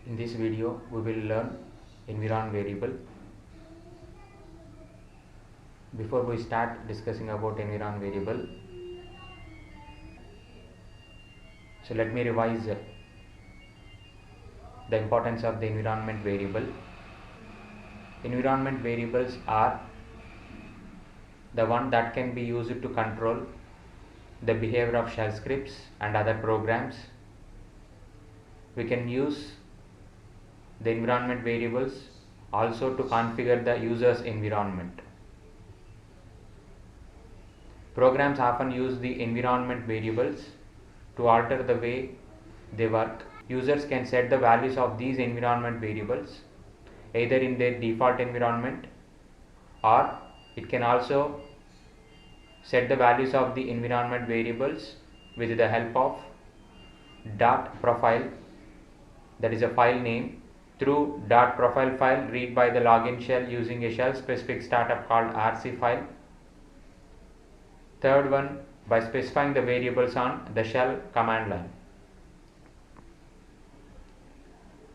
In this video we will learn environment variable. Before we start discussing about environment variable, so let me revise the importance of the environment variable. Environment variables are the one that can be used to control the behavior of shell scripts and other programs. We can use the environment variables also to configure the user's environment. Programs often use the environment variables to alter the way they work. Users can set the values of these environment variables either in their default environment, or it can also set the values of the environment variables with the help of .profile, that is a file name, through .profile file read by the login shell using a shell specific startup called rc file. Third one, by specifying the variables on the shell command line.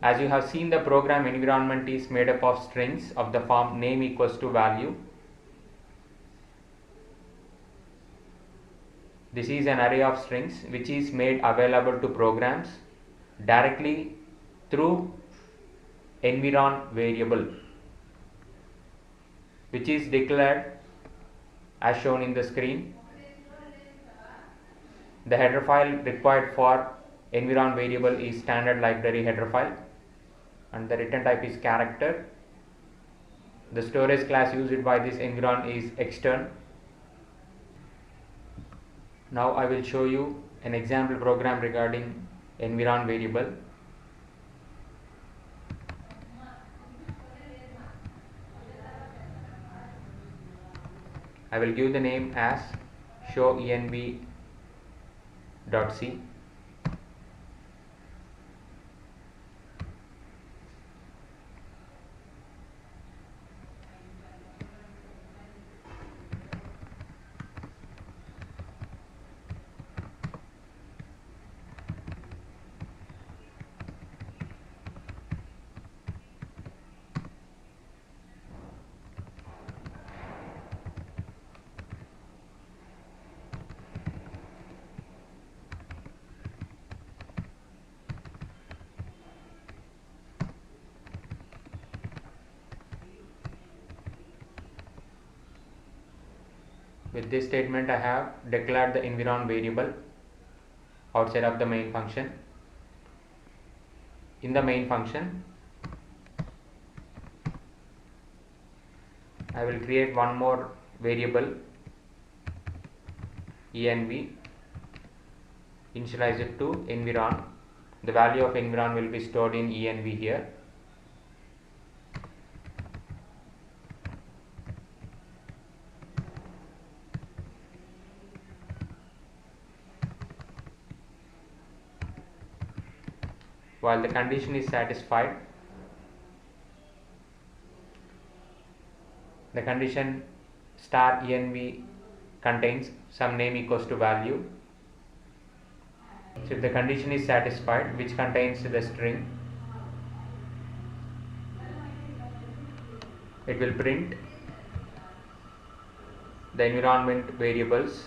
As you have seen, the program environment is made up of strings of the form name equals to value. This is an array of strings which is made available to programs directly through environ variable, which is declared as shown in the screen. The header file required for environ variable is standard library header file, and the return type is character. The storage class used by this environ is extern. Now I will show you an example program regarding environ variable. I will give the name as showenv.c. With this statement, I have declared the environ variable outside of the main function. In the main function, I will create one more variable env, initialize it to environ. The value of environ will be stored in env here. While the condition is satisfied, the condition star env contains some name equals to value. So if the condition is satisfied, which contains the string, it will print the environment variables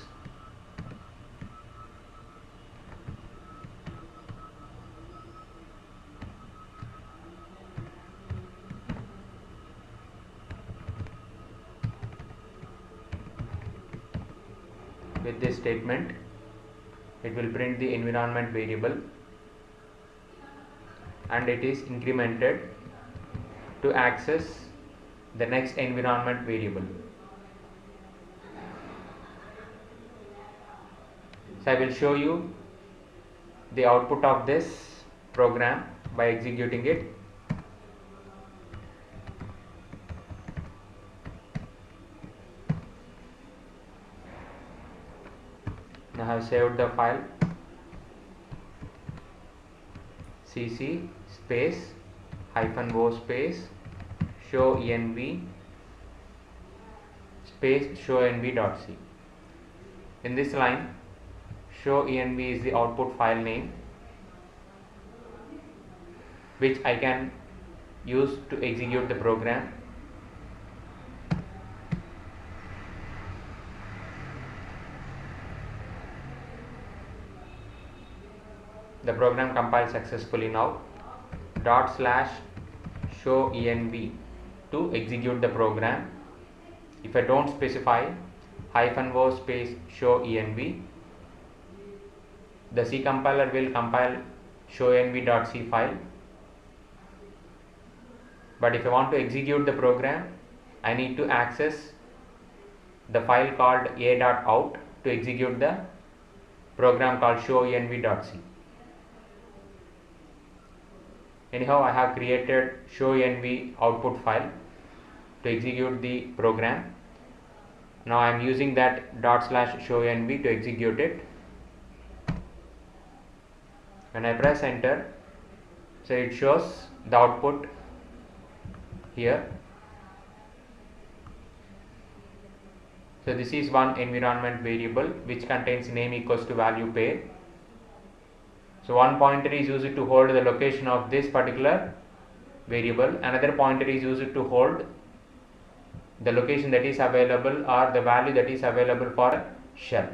with this statement. It will print the environment variable and it is incremented to access the next environment variable. So I will show you the output of this program by executing it. Now I have saved the file cc space -o space showenv space showenv.c. In this line, showenv is the output file name. which I can use to execute the program. The program compiled successfully now. /show env to execute the program. If I don't specify -o space show env, the C compiler will compile show env.c file. But if I want to execute the program, I need to access the file called a.out to execute the program called show env.c. Anyhow, I have created show env output file to execute the program. Now I am using that /show env to execute it. When I press enter, so it shows the output here. So this is one environment variable which contains name equals to value pair. So one pointer is used to hold the location of this particular variable, another pointer is used to hold the location that is available or the value that is available for a shell.